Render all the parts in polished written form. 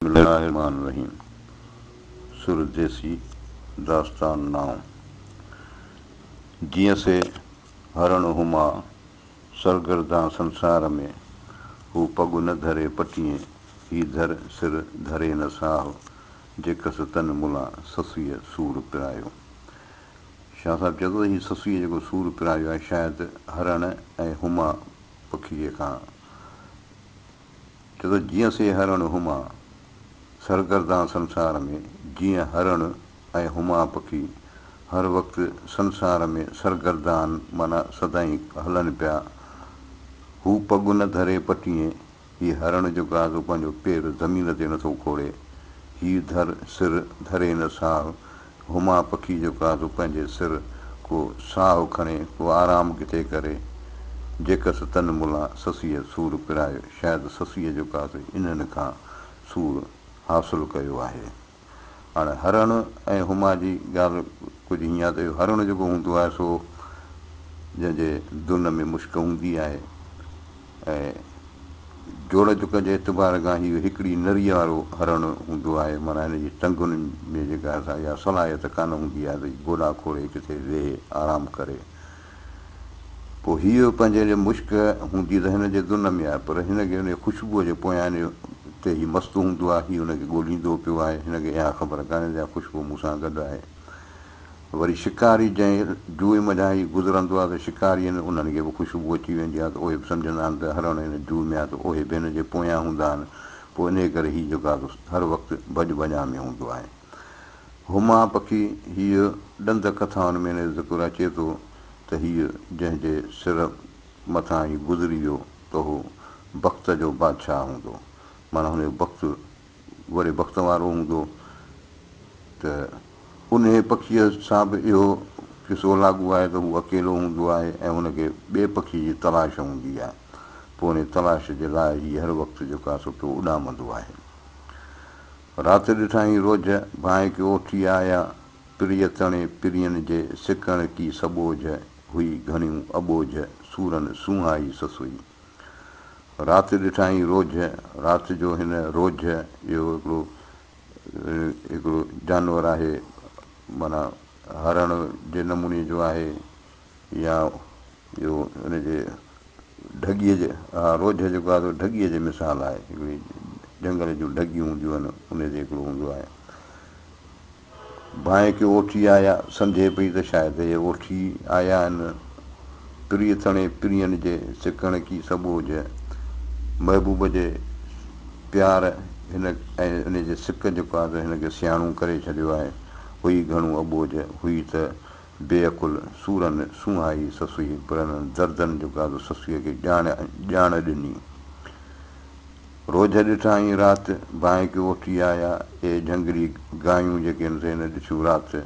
बिस्मिल्लाहिर्रहमानिर्रहीम। सुरदेसी दास्तान नाम। जीअं से हरण हुमा सरगर्दा संसार में, हू पॻु न धरे पटीअ, ही धर सिर धरे न साहु, जेकस तन मुला ससीअ सूर पिरायो। शाह साहिबु चए थो, हीउ ससीअ जेको सूर पिरायो आहे शायदि हरण ऐं हुमा पखीअ खां। चए थो, जीअं से हरण हुमा सरगर्दा संसार में, जीअं हरण ऐं हुमा पखी हर वक़्तु संसार में सरगर्दान माना सदाईं हलनि पिया। हू पॻु न धरे पटीअ, हीउ हरण जेको आहे पंहिंजो पेर ज़मीन ते नथो कोड़े। हीउ धर सिर धरे न साहु, हुमा पखी जेको आहे पंहिंजे सिर को साहु खणे, को आराम किथे करे। जेकसि तन मुला ससीअ सूर पिरायो, शायदि ससीअ जेको आहे इन्हनि खां सूर हासिलु कयो आहे। हाणे हरण ऐं हुमा जी ॻाल्हि कुझु हीअं आहे त हरण जेको हूंदो आहे सो जंहिंजे दुन में मुश्क हूंदी आहे, ऐं जोड़ जुक जे एतबार खां हीउ हिकिड़ी नरीअ वारो हरण हूंदो आहे। माना हिन जी टंगुनि में जेका असां इहा सलाहियत कान हूंदी आहे त गोॾा खोड़े किथे वेहे आराम करे। पोइ हीअ पंहिंजे मुश्क हूंदी त हिन जे दुन में आहे, पर हिनखे हुन ख़ुशबूअ जे पोयां ते हीउ मस्तु हूंदो आहे, हीउ हुनखे ॻोल्हींदो पियो आहे। हिनखे इहा ख़बर कान्हे त ख़ुशबू मूंसां गॾु आहे। वरी शिकारी जंहिं जूए मञा ही गुज़रंदो आहे त शिकारी आहिनि, उन्हनि खे बि ख़ुशबू अची वेंदी आहे, त उहे बि सम्झंदा आहिनि त हरण हिन जूए में आहे, त उहे बि हिन जे पोयां हूंदा आहिनि। पोइ इन करे हीउ जेको आहे हर वक़्तु भॼ भॼा में हूंदो आहे। हुमा पखी हीअ ॾंद कथाउनि में हिन ज़िक्र अचे थो त हीअ जंहिंजे सिर मथां ई गुज़री वियो त हू वक़्त जो बादशाह हूंदो। माना हुन जो वक़्तु वरी वक़्त वारो हूंदो। त उन पखीअ सां बि इहो किसो लागू आहे त हू अकेलो हूंदो आहे ऐं हुनखे ॿिए पखी जी तलाश हूंदी आहे। पोइ उन तलाश जे लाइ हीउ हर वक़्तु जेको आहे सुठो उॾामंदो आहे। राति ॾिठाई रोज़ भांइ के ओठी आया, प्रिय तणे प्रियनि जे सिकण की सबोझ, हुई घणियूं अबोझ सूरनि सुहाई ससुई। राति ॾिठाई रोज़, राति जो हिन रोज़ इहो हिकिड़ो जानवर आहे, माना हरण जे नमूने जो आहे, या इहो हुनजे ढॻीअ जे रोज़ जेको आहे ढॻीअ जे मिसाल आहे। हिकिड़ी जंगल जूं ढॻियूं हूंदियूं आहिनि, उन ते हिकिड़ो हूंदो आहे। भांइ के ओठी आया, सम्झे पई त शायदि इहे ओठी आया आहिनि। प्रिय तणे प्रियनि जे सिकण की सबोझ, महबूब जे प्यार हिन ऐं इन जे सिक जेको आहे त हिनखे सियाणो करे छॾियो आहे। हुई घणो अबोझ, हुई त बेअकुल सूरनि सुहाई ससुई, पर हिननि दर्दनि जेको आहे ससुअ खे ॼाण ॾिनी। रोज़ ॾिठाई राति, भांइ के ओठी आया, ए झंगरी गायूं जेके आहिनि हिन ॾिठियूं राति।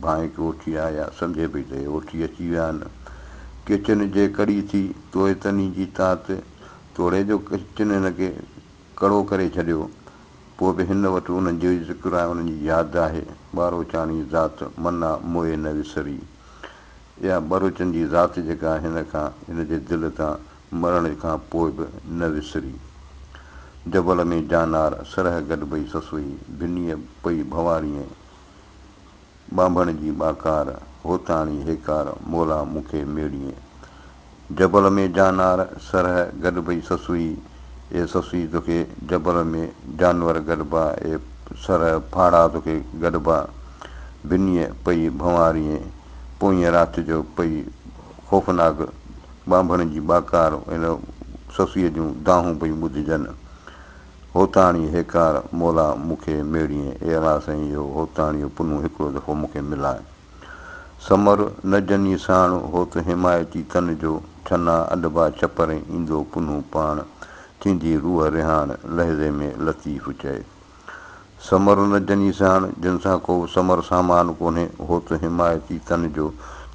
भांइ के ओठी आया, सम्झे पई त हे ओठी अची विया आहिनि। किचिन जे कड़ी थी तोए तनी जी तात, तोड़े जो किचिन हिनखे कड़ो करे छॾियो। पोइ बि हिन वटि उन्हनि जो ज़िक्र आहे, उन्हनि जी यादि आहे। ॿारो चाणी ज़ात मना मोए न विसरी, इहा ॿरोचनि जी ज़ात जेका आहे हिन खां हिन जे दिलि तां मरण खां पोइ बि न विसरी। जबल में जानार सरह गॾु भई ससुई, भिनीअ पई भवारीअ ॿांभण जी ॿाकार, होताणी हेकार मोला मूंखे मेड़ीअ। जबल में जानार सरह गॾु भई ससुई, ए ससुई तोखे जबल में जानवर गॾिबा, ए सरह फाड़ा तोखे गॾिबा। भिनीअ पई भंवारीअ, पोईं राति जो पई ख़ौफ़नाक ॿांभण जी ॿाकार, हिन ससुअ जूं दाहूं पई ॿुधिजनि। होताणी हेकार मोला मूंखे मेड़ीअ, ए अला साईं इहो होताणीअ पुनू हिकिड़ो दफ़ो मूंखे मिलाए। समर न जनी साण होत हिमायती तन जो, छना अॾबा चपर ईंदो पुनू पाण, थींदी रूह रिहाण लहज़े में लतीफ़ चए। समर न जनी साण, जिन सां को समर सामान कोन्हे, होत हिमायती तन जो,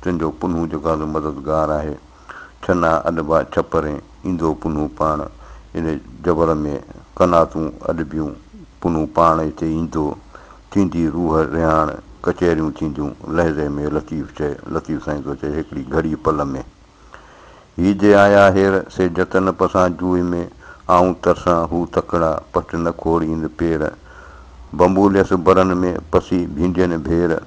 तुंहिंजो पुनू जेको आहे मददगार आहे। छना अॾबा छपर ईंदो पुनू पाण, इन जबल में कनातूं अॾबियूं पुनू पाण हिते ईंदो। थींदी रूह रिहाण कचहरियूं थींदियूं लहज़े में लतीफ़ चए। लतीफ़ साईं थो चए हिकिड़ी घड़ी पल में। ही जे आया हेर से जतन पसां जूए में, आऊं तरसां हू तकड़ा पट न खोड़ींद पेर बंबूलियस बरन में पसी भींजन भेर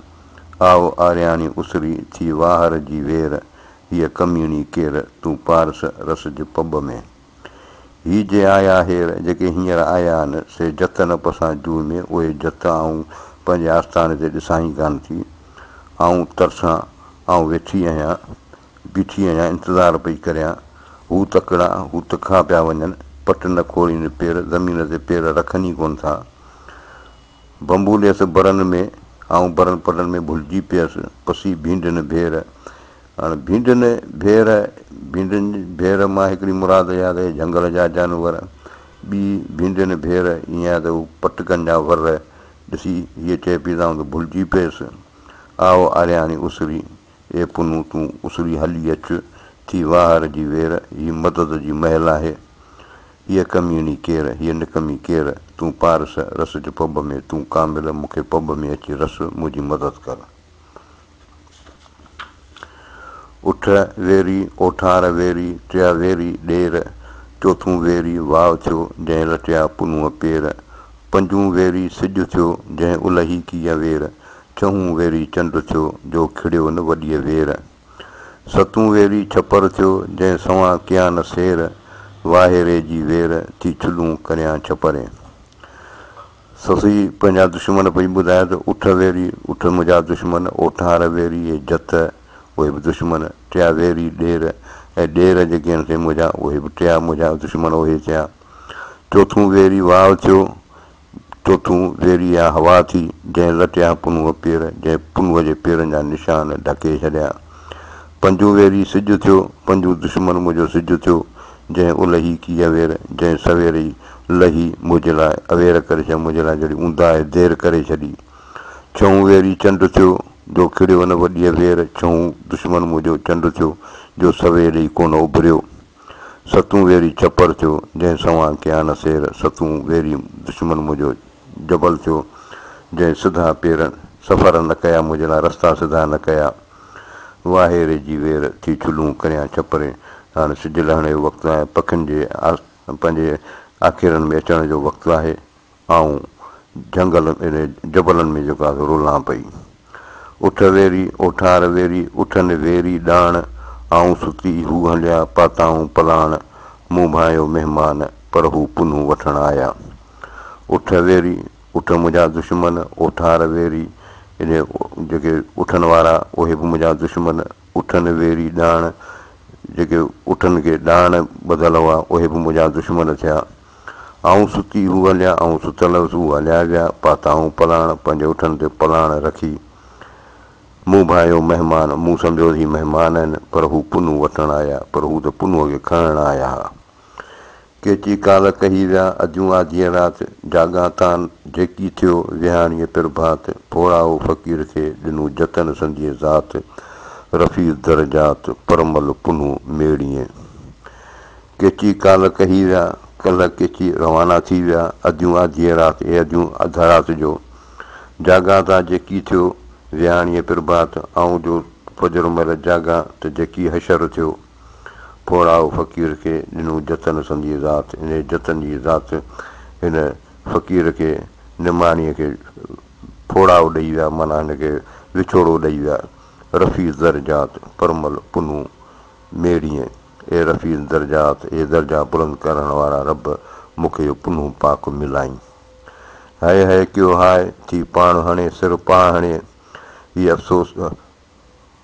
आओ आरियाणी उसरी थी वाहर जी वेर हीअ कमीणी केर तूं पारस रस जे पब में ही जे आया हेर जेके हींअर आया आहिनि से जत न पसां जूअ में उहे जत आऊं पंहिंजे आस्थान ते ॾिसां ई कान थी आऊं तरसां आऊं बीठी आहियां इंतज़ारु पई करियां हू तकड़ा हू तिखा पिया वञनि पट न खोड़ीनि पेर ज़मीन ते पेर रखनि ई कोन था बंबूलियस बरनि में आऊं बरनि पटनि में भुलिजी पियसि पसी भींडनि भेर हाणे भींडनि भेर मां हिकिड़ी मुराद यादि आहे झंगल जा जानवर ॿी भींडनि भेर ईअं आहे त हू पटकनि जा वर ॾिसी हीअ चए पई त भुलिजी पियसि आओ आरियाणी उसरी ए पुनू तूं उसरी हली अचु थी वाहर जी वेर हीअ मदद जी महल आहे हीअ कमीणी केर हीअ निकमी केर तूं पारस रस जे पब में तूं कामिल मूंखे पब में अची रस मुंहिंजी मदद कर उठ वेरी ओठार वेरी टिया वेरी ॾेर चोथूं वेरी वाव थियो जंहिं लटिया पुनूअ पेर पंजूं वेरी सिॼ थियो जंहिं उलही कीअ वेर छहूं वेरी चंड थियो जो खिड़ियो न वॾीअ वेर सतूं वेरी छपर थियो जंहिं सवां कया न सेर वाहेरे जी वेर थी चुलूं करियां छपरे ससी पंहिंजा दुश्मन पई ॿुधाए त उठ वेरी उठ मुंहिंजा दुश्मन ओठार वेरी ऐं जत उहे बि दुश्मन टिया वेरी ॾेर ऐं ॾेर जेके आहिनि से मुंहिंजा उहे बि टिया मुंहिंजा दुश्मन उहे थिया चोथूं वेरी वाव थियो चोथूं वेरी आहे हवा थी जंहिं लटिया पुनूअ पेर जंहिं पुनूअ जे पेरनि जा निशान ढके छॾिया पंजूं वेरी सिॼ थियो पंजूं दुश्मन मुंहिंजो सिॼ थियो जंहिं उलही की अवेर जंहिं सवेरे ई लही मुंहिंजे लाइ अवेर करे छॾी मुंहिंजे लाइ जहिड़ी ऊंदा आहे देरि करे छॾी छहूं वेरी चंड थियो जो खिड़ियो न वॾीअ वेर छहूं दुश्मन मुंहिंजो चंड थियो जो सवेरे ई कोन उभरियो सतूं वेरी छपर थियो जंहिं सवां कया न सेर सतूं वेरी दुश्मन मुंहिंजो जबल थियो जंहिं सिधा पेर सफ़र न कया मुंहिंजे लाइ रस्ता सिधा न कया वाहेरे जी वेर थी चुलूं करियां छपरे हाणे सिॼ लहण जो वक़्तु आहे पखियुनि जे पंहिंजे आखिरनि में अचण जो वक़्तु आहे ऐं झंगल इन जबलनि में जेको आहे रुलां पई उठ वेरी ओठार वेरी उठनि वेरी ॾाण आऊं सुती हू हलिया पाताऊं पलाण मूं भायो महिमान पर हू पुनूं वठणु आया उठ वेरी उठ मुंहिंजा दुश्मन ओठार वेरी इन जेके उठनि वारा उहे बि मुंहिंजा दुश्मन उठनि वेरी ॾाण जेके उठनि खे ॾाण ॿधल हुआ उहे बि मुंहिंजा दुश्मन थिया आऊं सुती हू हलिया ऐं सुतल हू हलिया विया पाताऊं पलाण पंहिंजे उठनि ते पलाण रखी मूं भायो महिमान मूं सम्झो ही महिमान आहिनि पर हू पुनूं वठणु आया पर हू त पुनूअ खे खणणु आया हुआ केची काल कही विया अॼूं आधीअ राति जाॻां तान जेकी थियो विहाणीअ प्रभात फोड़ाओ फ़क़ीर खे ॾिनूं जतन संधीअ ज़ात रफ़ी दरजात परमल पुनूं मेड़ीअ केची काल कही विया कल्ह केची रवाना थी विया अॼूं आधीअ राति ऐं अॼूं अधु राति जो जाॻां तां जेकी थियो विहाणीअ प्रभात ऐं जो फजर महिल जाॻां त जेकी हशर थियो फोड़ाओ फ़क़ीर खे ॾिनूं जतन संधीअ ज़ात इन जतन जी ज़ात हिन फ़क़ीर खे निमाणीअ खे फोड़ाओ ॾेई विया माना हिनखे विछोड़ो ॾेई विया रफ़ी दरजात परमल पुनूं मेड़ीअ ए रफ़ी दरजात ए दर्जा बुलंद करण वारा रब मूंखे इहो पुनूं पाक मिलाई हाय कयो हाय थी पाण हणे सिर पाण हणे हीअ अफ़सोस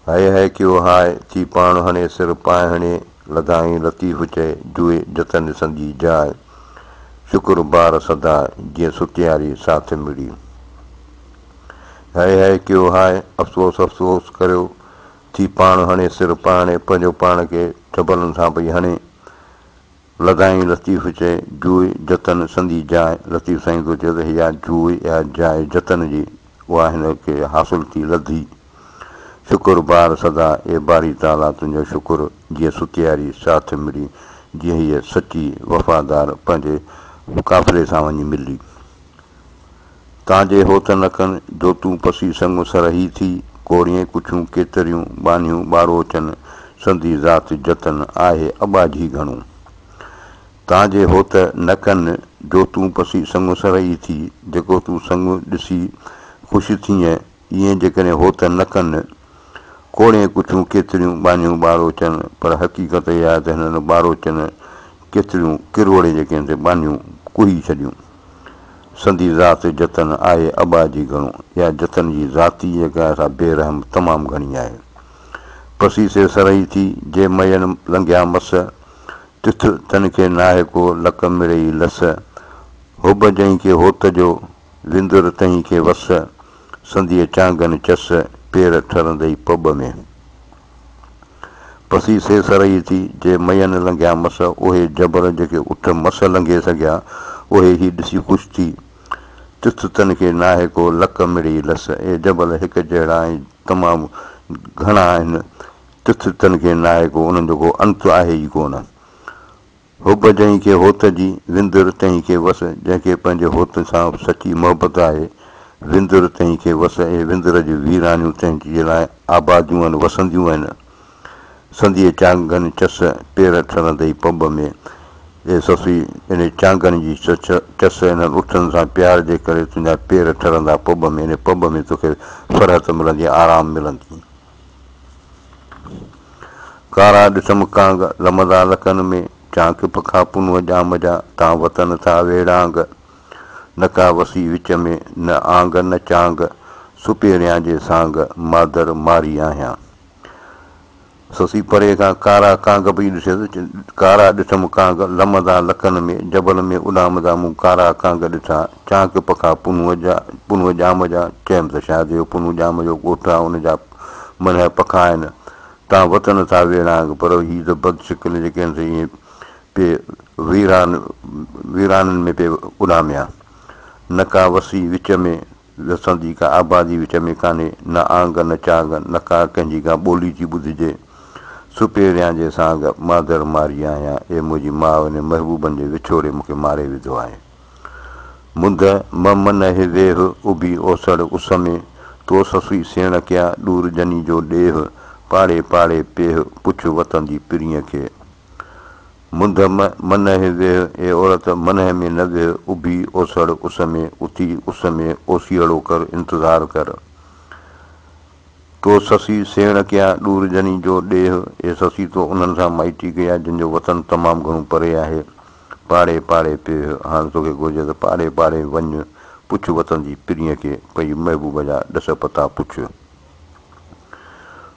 हाय कयो हाय थी पाण हणे सिर पाए हणे लधाई लतीफ़ चए जुए जतन संधी जाइ शुक्र बार सदा जीअं सुतियारी साथ मिड़ी हाय कयो हाय अफ़सोस अफ़सोस करियो थी पाण हणे सिर पाणे पंहिंजो पाण खे जबलनि सां पई हणे लधाई लतीफ़ चए जुए जतन संधी जाइ लतीफ़ साईं थो चए त इहा जुए या जाइ जतन जी उहा हिन खे हासिलु थी लधी शुक्र बार सदा ए बारी ताला तुंहिंजो शुक्र जीअं सुतियारी साथ मिली जीअं हीअ सची वफ़ादार पंहिंजे काफ़िले सां वञी मिली तव्हांजे होत न कनि जो तूं पसी संग सरही थी कोड़ियूं कुछूं केतरियूं बानियूं ॿारो अचनि संधी ज़ात जतन आहे अॿाजी घणो तव्हांजे हो त न कनि जो तूं पसी संग सरई थी, जेको तूं संग ॾिसी ख़ुशि थीअं, ईअं जेकॾहिं हो त न कनि। कोड़े कुछूं केतिरियूं बानियूं ॿारो अचनि, पर हक़ीक़त इहा आहे त हिननि ॿारो अचनि केतिरियूं किरोड़े जेके आहिनि से बानियूं कुही छॾियूं। संदी ज़ात जतन आहे अबा जी घणो, इहा जतन जी ज़ाती जेका आहे सा बेरहम तमामु घणी आहे। पसी से सरई थी जे मयन लंघिया मस, तिथ तन खे नाहे को लक मिड़ई लस। हुब जंहिं खे होत जो विंदुर तंहिं खे वस, संदीअ चांगनि चस पेर ठरंदई पब में। पसी से सरई थी जे मयन लंघिया मस, उहे जबर जेके उठ मस लंघे सघिया उहे ई ॾिसी ख़ुशि थी। तिथ तन खे नाहे को लक मिड़ई लस, ए जबल हिकु जहिड़ा ऐं तमामु घणा आहिनि। तिथ तन खे नाहे को, उन्हनि जो को अंत आहे ई कोन। हुब जंहिं खे होत जी विंदुर तंहिं खे वस, जंहिंखे पंहिंजे होत सां सची मोहबत आहे। विंदुर तंहिं खे वस, ऐं विंदुर जी वीरानियूं तंहिंजे लाइ आबादियूं आहिनि, वसंदियूं आहिनि। संदीअ चांगनि चस पेर ठरंदई पब में, ए ससी इन चांगनि जी चस इन्हनि उठनि सां प्यार जे करे तुंहिंजा पेर ठरंदा पब में। इन पब में तोखे फरहत मिलंदी, आराम मिलंदी। कारा ॾिसम कांग लमदा लकनि में, चांक पखा पुनूअ जाम जा तां वतन था वेड़ांग। न का वसी विच में न आंग न चांग, सुपेरियां जे सांग मादर मारी आहियां। ससी परे खां कारा कांग पई ॾिसे, कारा ॾिठमि कांग लमदा लकनि में, जबल में उॾामदा मूं कारा कांग ॾिठा। चांक पखा पुनूअ जाम जा, चयमि त शायदि इहो पुनू जाम जो ॻोठु आहे, उनजा मन पखा आहिनि। तव्हां वतन था वेड़ांग, पर हीअ त बदशिकिल जेके आहिनि से ईअं पे वीराननि में पे उॾामिया। न का वसी विच में, वसंदी का आबादी विच में कान्हे, न आंग न चांग, न का कंहिंजी का ॿोली थी ॿुधिजे। सुपेरियां जे सांग मादर मारी आहियां, ए मुंहिंजी माउ ने महबूबनि जे विछोड़े मूंखे मारे विधो आहे। मुंद मन हे वेह उभी ओसड़ उस में, तो ससुई सेण कया ॾूर जनी जो ॾेह। पाड़े पाड़े पेह पुछ वतंदी पिरीअ खे। मुंद मन हे वेह, ए औरत मन में न वेह उभी ओसड़ उस में, उथी उस में ओसीअड़ो कर, इंतज़ार कर। तो ससी सेण कया ॾूर जनी जो ॾेह, ए ससी तो उन्हनि सां माइटी कया जिन जो वतन तमामु घणो परे आहे। पाड़े पाड़े पेह, हाणे तोखे घुरिजे त पाड़े पाड़े वञ, पुछ वतंदी पिरीअ खे, पई महबूब जा ॾस पता पुछ।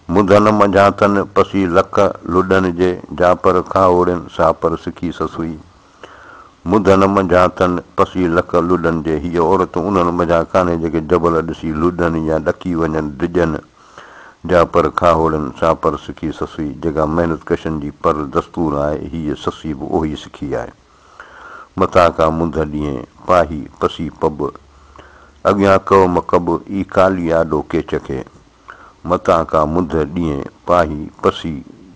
मुंधन मंझां तन पसी लख लुॾनि जे, जापर खाओड़नि सापर सिखी ससुई। मुंधन मंझां तन पसी लख लुॾनि जे, हीअ औरत उन्हनि मंझां कान्हे जेके जबल ॾिसी लुॾनि या ॾकी वञनि डिॼनि। जापर खाओड़नि सापर सिखी ससुई, जेका महिनत कशनि जी पर दस्तूर आहे, हीअ ससी बि उहो सिखी आहे। मथां का मुंद ॾींहं पाही पसी पब, अॻियां कव मकब ई काली आॾो केच खे। मथां का मुंद ॾींहं पाही पसी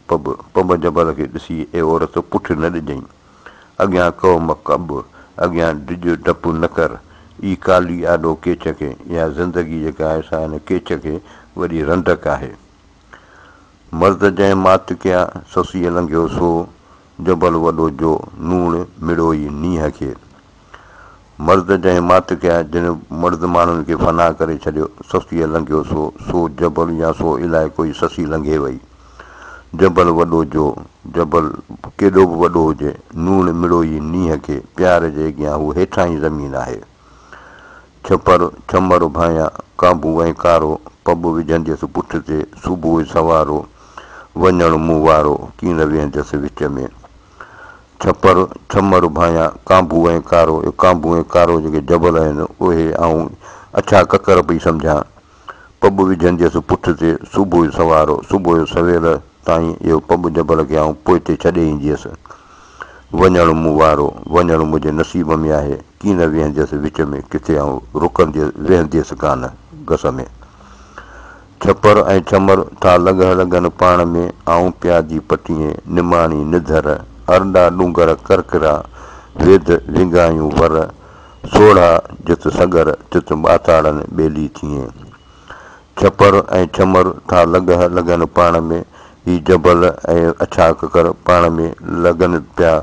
पब, पब जबल खे ॾिसी ए औरत पुठि न ॾिजईं। अॻियां कव मकब, अॻियां डिॼ डपु न कर, ई काली आॾो केच खे। इहा ज़िंदगी जेका आहे सा हिन केच खे वॾी रंडक आहे। मर्द जंहिं मात कया ससीअ लंघियो सो, जबल वॾो जो नूण मिड़ोई नींहं खे। मर्द जंहिं मात कया, जिन मर्द माण्हुनि खे फना करे छॾियो, ससीअ लंघियो सो जबल या सो इलाही कोई ससी लंघे वई। जबल वॾो जो, जबल केॾो बि वॾो हुजे, नूण मिड़ोई नींहं खे, प्यार जे अॻियां हू हेठां ई ज़मीन आहे। छमर भाया काबू ऐं कारो, पब विझंदसि पुठ ते सुबुह सवारो। वञणु मूं वारो कीन वेहंदसि विच में। छमर भाया काबू ऐं कारो, काबू ऐं कारो जेके जबल आहिनि उहे ऐं अछा ककर पई सम्झां। पब विझंदसि पुठ ते सुबुह सवारो, सुबुह जो सवेल ताईं इहो पब जबल खे ऐं पोइ ते छॾे ईंदी हुअसि। वञणु मूं वारो, वञणु मुंहिंजे नसीब में आहे, कीन वेहंदसि विच में, किथे रुकंदसि वेहंदसि कान घस में। छपर ऐं छमर था लॻनि पाण में, आऊं प्यादी पटीअ निमाणी निधर। अरडा डूंगर करकरा, वेद विंगायूं वर, सोढ़ा जित सगर तित ॿाताड़नि ॿेली थिए। छपर ऐं छमर था लॻनि पाण में, ही जबल ऐं अछा ककर पाण में लॻनि पिया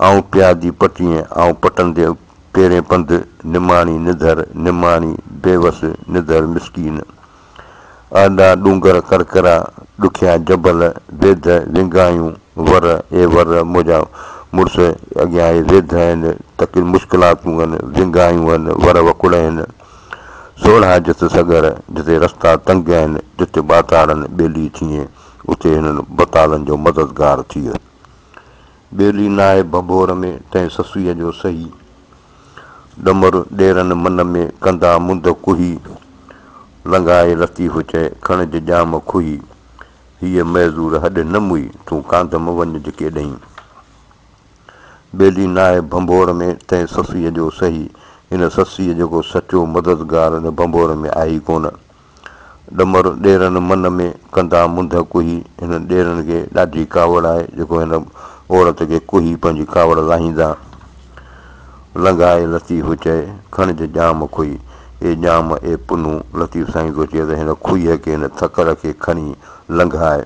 आऊं प्यादी पटीअ आऊं पटंदे पेरे पंधु निमाणी निधर निमाणी बेवस निधर मिसकीन आॾा डूंगर करकरा ॾुखिया जबल वेद विंगायूं वर ए वर मुंहिंजा मुड़ुस अॻियां ए वेद आहिनि तकिल मुश्किलातूं आहिनि विंगायूं आहिनि वर वकुड़ आहिनि सोढ़ा जिते सगर जिते रस्ता तंग आहिनि जिते ॿाताड़नि ॿेली थिए उते हिननि बतालनि जो मददगार थी वियो ॿेली नाहे भंबोर में तंहिं ससुईअ जो सही ॾमर ॾेरनि मन में कंदा मुंद कुही लंघाए लतीफ़ चए खणिज ॼाम खुही हीअ महज़ूर हॾ न मुई तूं कांधम वञ जेके ॾहीं ॿेली नाहे भंबोर में तंहिं ससुईअ जो सही हिन ससीअ जेको सचो मददगार हिन भंबोर में आहे ई कोन ॾमर ॾेरनि मन में कंदा मुंद कुही हिन ॾेरनि खे ॾाढी कावड़ आहे जेको हिन औरत खे कुही पंहिंजी कावड़ लाहींदा लंघाए लतीफ़ चए खणिज ॼाम खुही ए ॼाम ए पुनू लतीफ़ साईं थो चए त हिन खुईअ खे हिन थकर खे खणी लंघाए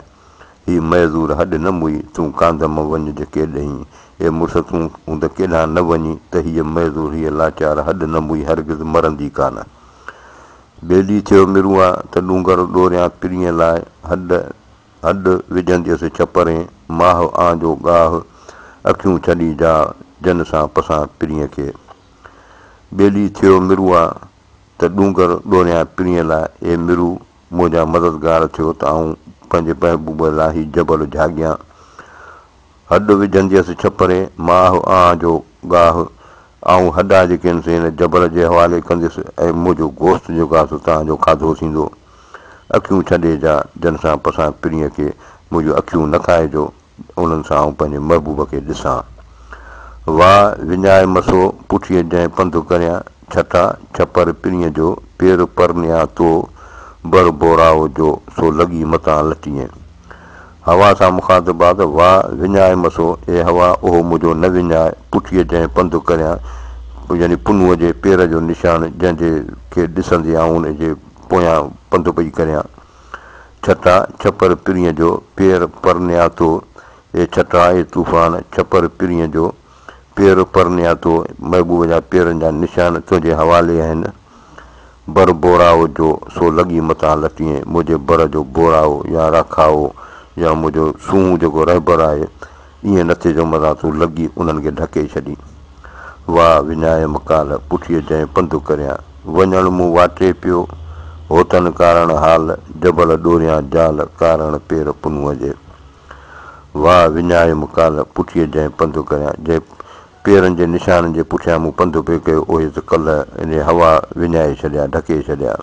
हीअ महज़ूर हॾ न मुई तूं कांधम वञ जेके ॾहीं ए मुड़ुस तूं हूं त केॾांहुं न वञी त हीअ महज़ूर हीअ लाचार हॾ न मुई हरगिज़ मरंदी कान ॿेली थियो मिरुआ त डूंगर ॾोरियां पिरीअ लाइ हॾ विझंदियसि छपरे माह आंजो गाह अखियूं छॾी जा जन सां पसां पिरीअ खे ॿेली थियो मिरुआ त डूंगर ॾोरियां पिरीअ लाइ ए मिरू मुंहिंजा मददगार थियो त आऊं पंहिंजे महबूब लाइ ही जबल जाॻियां हॾ विझंदियसि छपरे माह आं जो गाह ऐं हॾा जेके आहिनि से हिन जबल जे हवाले कंदुसि ऐं मुंहिंजो गोश्त जेको आहे सो तव्हांजो खाधो थींदो अखियूं छॾे जा जन सां पसां पिरीअ खे मुंहिंजो अखियूं न खाइजो उन्हनि सां आऊं पंहिंजे महबूब खे ॾिसां वाह विञाए मसो पुठीअ जंहिं पंधु करियां छठा छपर पिरीअ जो पेर परनिया तो बर बोराओ जो सो लॻी मतां लटीअ हवा सां मुखातिबात वाह विञाए मसो ए हवा उहो मुंहिंजो न विञाए पुठीअ जंहिं पंधु करियां यानी पुनूअ जे पेर जो निशान जंहिंजे खे ॾिसंदे आऊं उन जे पोयां पंधु पई करियां छठा छपर पिरीअ जो पेर परनिया तो ए छठा ए तूफ़ान छपर पिरीअ जो पेर परनिया तो महबूब जा पेरनि जा निशान तुंहिंजे हवाले आहिनि बर बोराओ जो सो लॻी मतां लटीअ मुंहिंजे बर जो बोराओ या राखाओ या मुंहिंजो सूंहुं जेको रहबर आहे ईअं न थिए जो मथां तूं लॻी उन्हनि खे ढके छॾी वाह विञाए मकाल पुठीअ जंहिं पंधु करियां वञण मूं वाटे पियो होतन कारण हाल जबल ॾोरियां जाल कारण पेर पुनूअ जे वाह विञाए मकाल पुठीअ जंहिं पंधु करियां जंहिं पेरनि जे निशाननि जे पुठियां मूं पंधु पियो कयो उहे त कल्ह इन हवा विञाए छॾिया ढके छॾिया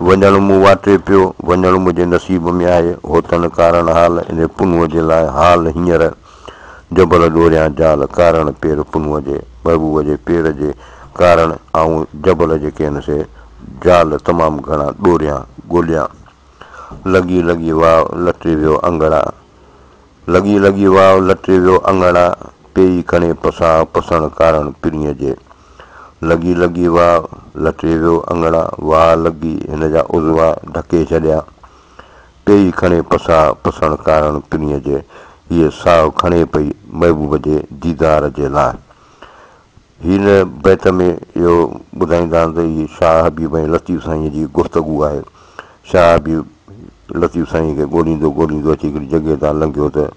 वञण मूं वाटे पियो वञणु मुंहिंजे नसीब में आहे होतन कारण हाल इन पुनूअ जे लाइ हाल हींअर जबल ॾोरियां जाल कारण पेर पुनूअ जे महबूब जे पेर जे कारण ऐं जबल जेके आहिनि से जाल तमामु घणा ॾोरियां ॻोल्हियां लॻी लॻी वाह लटे वियो अंगड़ा लॻी लॻी वाह लटे वियो अंगड़ा पेई खणे पसा पसण कारण पिरीअ जे लॻी लॻी वाह लटे वियो अंगड़ा वाह लॻी हिन जा उज़वा ढके छॾिया पेई खणे पसा पसण कारण पिरीअ जे हीअ साहु खणे पई महबूब जे दीदार जे लाइ हिन बैत में इहो ॿुधाईंदा आहिनि त हीअ शाह हबीब ऐं लतीफ़ साईंअ जी गुफ़्तगू आहे शाह हबीब लतीफ़ साईं खे ॻोल्हींदो ॻोल्हींदो अची हिकिड़ी जॻह तां लंघियो त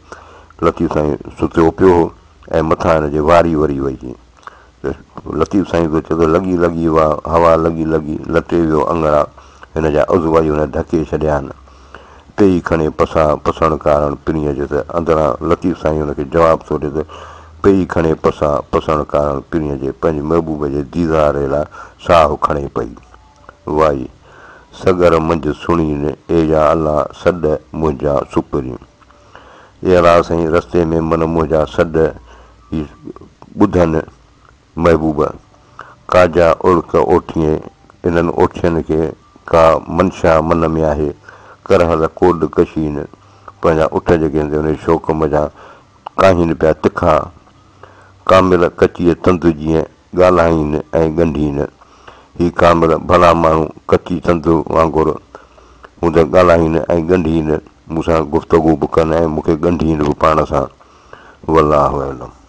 लतीफ़ साईं सुतियो पियो हो ऐं मथां हिन जे वारी वरी वई हुई त लतीफ़ साईं थो चए थो लॻी लॻी वाह हवा लॻी लॻी लटे वियो अंगड़ा हिन जा उज़वा ई हुन ढके छॾिया आहिनि पेई खणे पसा पसण कारण पिरीअ जे त अंदरां लतीफ़ साईं हुनखे जवाबु थो ॾिए त पेई खणे पसा पसण कारण पिरीअ जे पंहिंजे महबूब जे दीदार लाइ साहु खणे पई वाई सगर मंझि सुणी एजा अलाह सॾ मुंहिंजा सुपरियूं ए अलाह साईं रस्ते में मन मुंहिंजा सॾ ही ॿुधनि महबूब काजा उड़क ओठीअ इन्हनि ओठियुनि खे का मनशा मन में आहे करहल कोड कशीन पंहिंजा उठ जेके आहिनि उन शौक़ मज़ा काहिनि पिया तिखा कामिल कचीअ तंदु जीअं ॻाल्हाईनि ऐं ॻंढीनि ही कामिल भला माण्हू कची तंदु वांगुरु हू त ॻाल्हाईनि ऐं ॻंढीनि मूंसां गुफ़्तगू बि कनि ऐं मूंखे ॻंढीनि बि पाण सां वल्लाहु अलम।